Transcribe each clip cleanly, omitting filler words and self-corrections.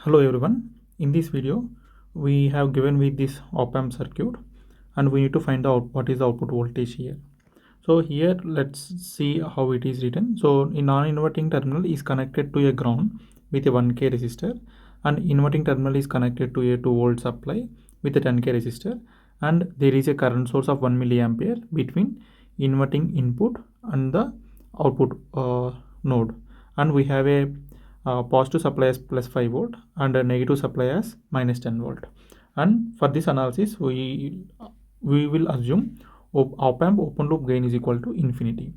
Hello everyone. In this video, we have given with this op-amp circuit and we need to find out what is the output voltage here. So here let's see how it is written. So in non-inverting terminal is connected to a ground with a 1k resistor, and inverting terminal is connected to a 2 volt supply with a 10k resistor, and there is a current source of 1 milliampere between inverting input and the output node, and we have a positive supply as plus 5 volt and a negative supply as minus 10 volt. And for this analysis we will assume op-amp open loop gain is equal to infinity.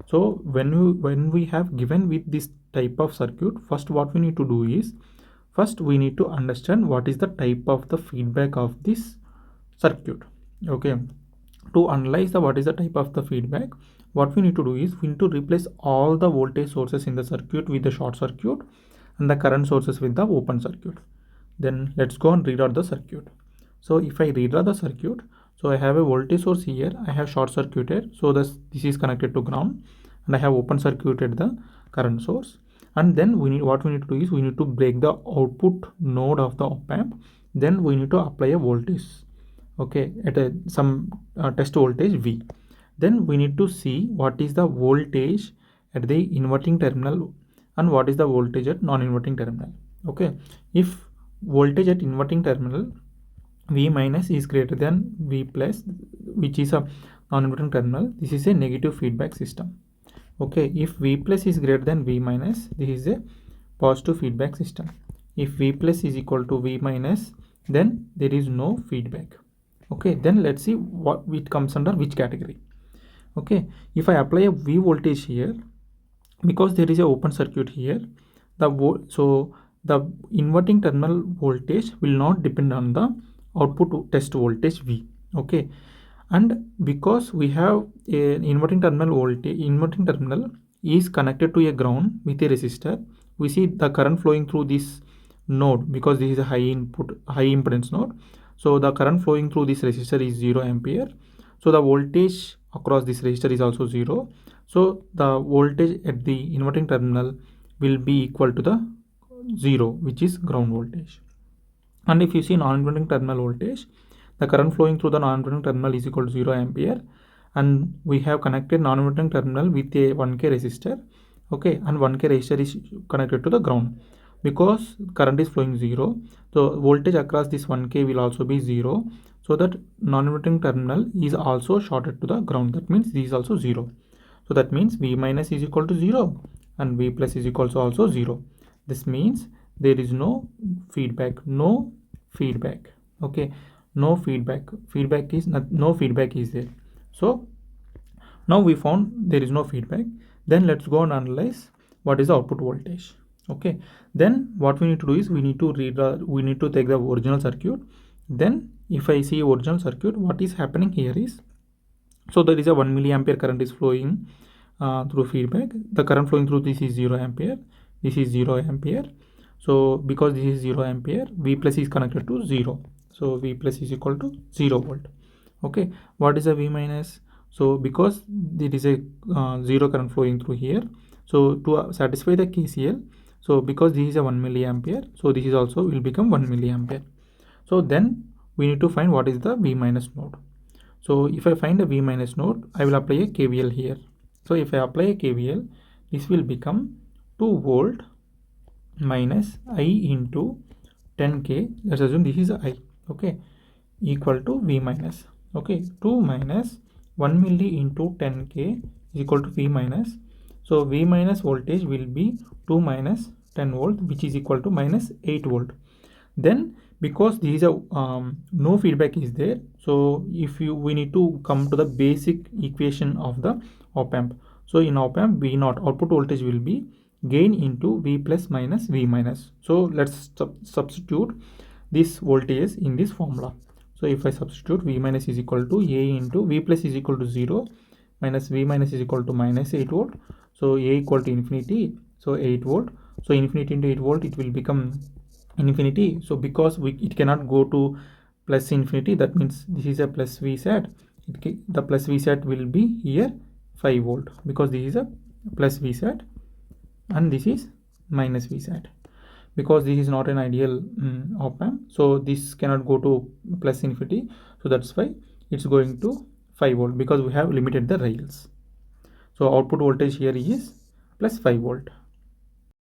So when we have given with this type of circuit, first what we need to do is first we need to understand what is the type of the feedback of this circuit. Okay, to analyze the what is the type of the feedback, what we need to do is we need to replace all the voltage sources in the circuit with the short circuit and the current sources with the open circuit. Then let's go and redraw the circuit. So if I redraw the circuit, so I have a voltage source here, I have short circuited, so this is connected to ground, and I have open circuited the current source. And then what we need to do is we need to break the output node of the op-amp. Then we need to apply a voltage, okay, at some test voltage V. Then we need to see what is the voltage at the inverting terminal and what is the voltage at non-inverting terminal. Okay, if voltage at inverting terminal V minus is greater than V plus, which is a non-inverting terminal, this is a negative feedback system. Okay, if V plus is greater than V minus, this is a positive feedback system. If V plus is equal to V minus, then there is no feedback. Okay, then let's see what it comes under which category. Okay, if I apply a V voltage here, because there is a open circuit here, so the inverting terminal voltage will not depend on the output test voltage V. Okay, and because we have an inverting terminal is connected to a ground with a resistor, we see the current flowing through this node because this is a high impedance node. So the current flowing through this resistor is 0 ampere. So the voltage across this resistor is also 0. So the voltage at the inverting terminal will be equal to the 0, which is ground voltage. And if you see non-inverting terminal voltage, the current flowing through the non-inverting terminal is equal to 0 ampere, and we have connected non-inverting terminal with a 1k resistor. Okay, and 1k resistor is connected to the ground. Because current is flowing 0, so voltage across this 1k will also be 0, so that non-inverting terminal is also shorted to the ground. That means this is also 0. So that means V minus is equal to 0 and V plus is equal to also 0. This means there is no feedback. Okay, no feedback is there. So now we found there is no feedback. Then let's go and analyze what is the output voltage. Okay, then what we need to do is we need to take the original circuit. Then if I see original circuit, what is happening here is, so there is a 1 milliampere current is flowing through feedback. The current flowing through this is 0 ampere, this is 0 ampere. So because this is 0 ampere, V plus is connected to 0, so V plus is equal to 0 volt. Okay, what is a V minus? So because there is a 0 current flowing through here, so to satisfy the KCL, so because this is a 1 milliampere, so this is also will become 1 milliampere. So then we need to find what is the V minus node. So if I find a V minus node, I will apply a KVL here. So if I apply a KVL, this will become 2 volt minus I into 10k, let's assume this is I, okay, equal to V minus. Okay, 2 minus 1 milli into 10k is equal to V minus. So V minus voltage will be 2 minus 10 volt, which is equal to minus 8 volt. Then because this is a no feedback is there, so we need to come to the basic equation of the op-amp. So in op-amp, V naught output voltage will be gain into V plus minus V minus. So let's substitute this voltage in this formula. So if I substitute, V minus is equal to A into V plus is equal to 0 minus V minus is equal to minus 8 volt. So A equal to infinity, so 8 volt. So infinity into 8 volt, it will become infinity. So because it cannot go to plus infinity, that means this is a plus V sat. The plus V sat will be here 5 volt because this is a plus V sat and this is minus V sat. because this is not an ideal op amp, so this cannot go to plus infinity. So that's why it's going to 5 volt, because we have limited the rails. So output voltage here is plus 5 volt.